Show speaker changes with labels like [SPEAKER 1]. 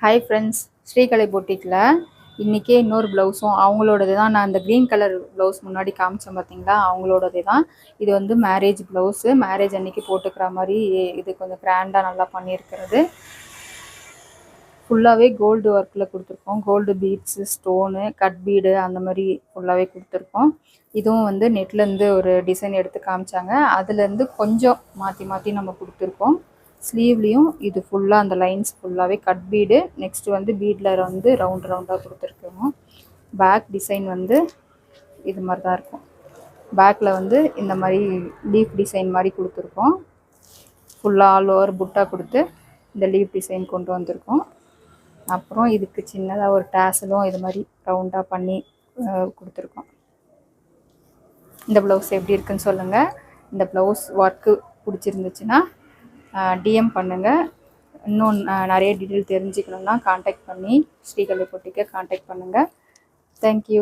[SPEAKER 1] Hi friends, ஸ்ரீகலை பொட்டிக்கில் இன்றைக்கே இன்னொரு ப்ளவுஸும் அவங்களோடது தான். நான் இந்த க்ரீன் கலர் ப்ளவுஸ் முன்னாடி காமிச்சேன் பார்த்தீங்களா, அவங்களோடது தான். இது வந்து மேரேஜ் ப்ளவுஸு, மேரேஜ் அன்றைக்கி போட்டுக்கிற மாதிரி இது கொஞ்சம் கிராண்டாக நல்லா பண்ணியிருக்கிறது. ஃபுல்லாகவே கோல்டு ஒர்க்கில் கொடுத்துருக்கோம். Gold beads, stone, cut bead அந்த மாதிரி ஃபுல்லாகவே கொடுத்துருக்கோம். இதுவும் வந்து நெட்லேருந்து ஒரு டிசைன் எடுத்து காமிச்சாங்க, அதுலேருந்து கொஞ்சம் மாற்றி மாற்றி நம்ம கொடுத்துருக்கோம். ஸ்லீவ்லேயும் இது ஃபுல்லாக அந்த லைன்ஸ் ஃபுல்லாகவே கட் பீடு. நெக்ஸ்ட்டு வந்து பீடில் வந்து ரவுண்டாக கொடுத்துருக்கோம். பேக் டிசைன் வந்து இது மாதிரி தான் இருக்கும். பேக்கில் வந்து இந்த மாதிரி லீஃப் டிசைன் மாதிரி கொடுத்துருக்கோம். ஃபுல்லாக ஆல் ஓவர் புட்டா கொடுத்து இந்த லீஃப் டிசைன் கொண்டு வந்திருக்கோம். அப்புறம் இதுக்கு சின்னதாக ஒரு டேசலும் இது மாதிரி ரவுண்டாக பண்ணி கொடுத்துருக்கோம். இந்த ப்ளவுஸ் எப்படி இருக்குன்னு சொல்லுங்கள். இந்த ப்ளவுஸ் ஒர்க்கு பிடிச்சிருந்துச்சுன்னா டிஎம் பண்ணுங்கள். இன்னும் நிறைய டீட்டெயில் தெரிஞ்சுக்கணுன்னா காண்டாக்ட் பண்ணி ஸ்ரீகலை பொட்டிக்கை காண்டாக்ட் பண்ணுங்கள். தேங்க்யூ.